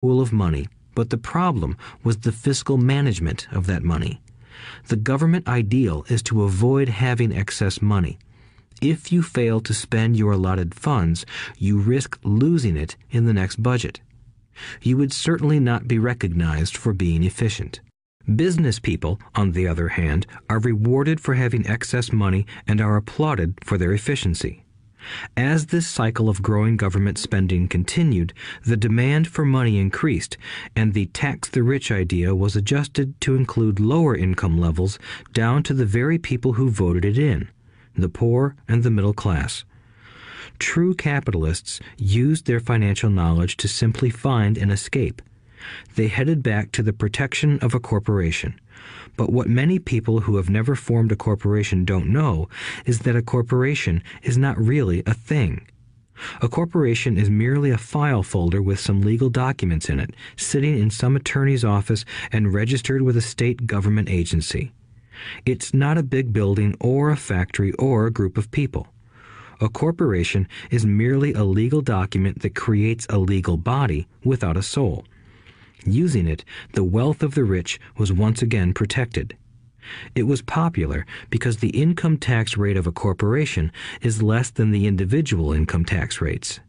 pool of money, but the problem was the fiscal management of that money. The government ideal is to avoid having excess money. If you fail to spend your allotted funds, you risk losing it in the next budget. You would certainly not be recognized for being efficient. Business people, on the other hand, are rewarded for having excess money and are applauded for their efficiency. As this cycle of growing government spending continued, the demand for money increased, and the tax the rich idea was adjusted to include lower income levels down to the very people who voted it in, the poor and the middle class. True capitalists used their financial knowledge to simply find an escape. They headed back to the protection of a corporation. But what many people who have never formed a corporation don't know is that a corporation is not really a thing. A corporation is merely a file folder with some legal documents in it, sitting in some attorney's office and registered with a state government agency. It's not a big building or a factory or a group of people. A corporation is merely a legal document that creates a legal body without a soul. Using it, the wealth of the rich was once again protected. It was popular because the income tax rate of a corporation is less than the individual income tax rates.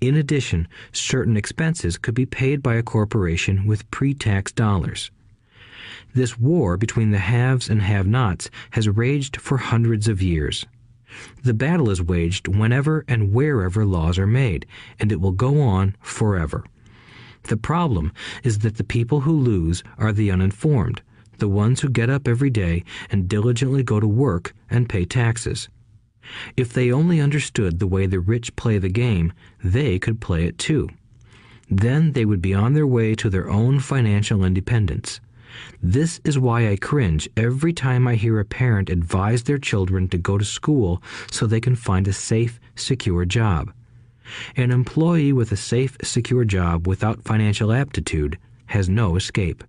In addition, certain expenses could be paid by a corporation with pre-tax dollars. This war between the haves and have-nots has raged for hundreds of years. The battle is waged whenever and wherever laws are made, and it will go on forever. The problem is that the people who lose are the uninformed, the ones who get up every day and diligently go to work and pay taxes. If they only understood the way the rich play the game, they could play it too. Then they would be on their way to their own financial independence. This is why I cringe every time I hear a parent advise their children to go to school so they can find a safe, secure job. An employee with a safe, secure job without financial aptitude has no escape.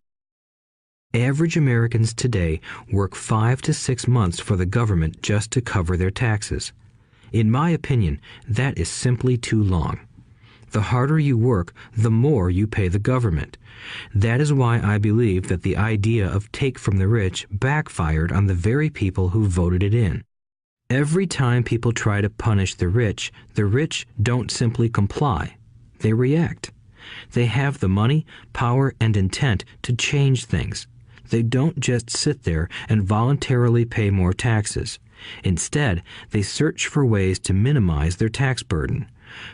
Average Americans today work 5 to 6 months for the government just to cover their taxes. In my opinion, that is simply too long. The harder you work, the more you pay the government. That is why I believe that the idea of take from the rich backfired on the very people who voted it in. Every time people try to punish the rich don't simply comply. They react. They have the money, power, and intent to change things. They don't just sit there and voluntarily pay more taxes. Instead, they search for ways to minimize their tax burden.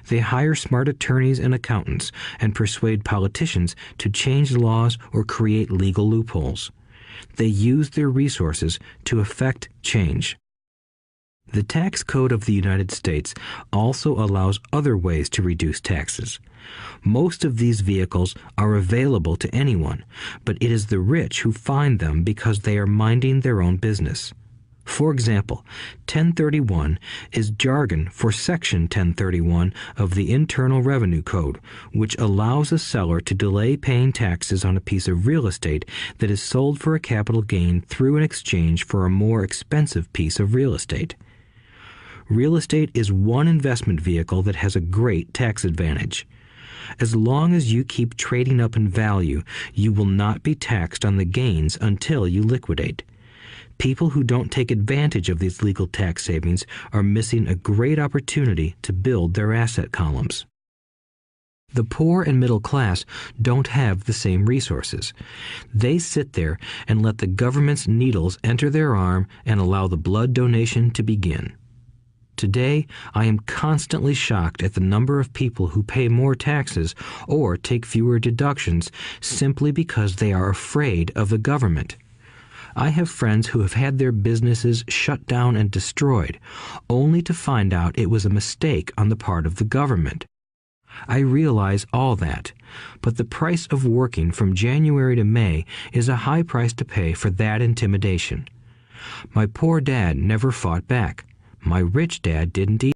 They hire smart attorneys and accountants and persuade politicians to change laws or create legal loopholes. They use their resources to effect change. The tax code of the United States also allows other ways to reduce taxes. Most of these vehicles are available to anyone, but it is the rich who find them because they are minding their own business. For example, 1031 is jargon for Section 1031 of the Internal Revenue Code, which allows a seller to delay paying taxes on a piece of real estate that is sold for a capital gain through an exchange for a more expensive piece of real estate. Real estate is one investment vehicle that has a great tax advantage. As long as you keep trading up in value, you will not be taxed on the gains until you liquidate. People who don't take advantage of these legal tax savings are missing a great opportunity to build their asset columns. The poor and middle class don't have the same resources. They sit there and let the government's needles enter their arm and allow the blood donation to begin. Today, I am constantly shocked at the number of people who pay more taxes or take fewer deductions simply because they are afraid of the government. I have friends who have had their businesses shut down and destroyed, only to find out it was a mistake on the part of the government. I realize all that, but the price of working from January to May is a high price to pay for that intimidation. My poor dad never fought back. My rich dad didn't either.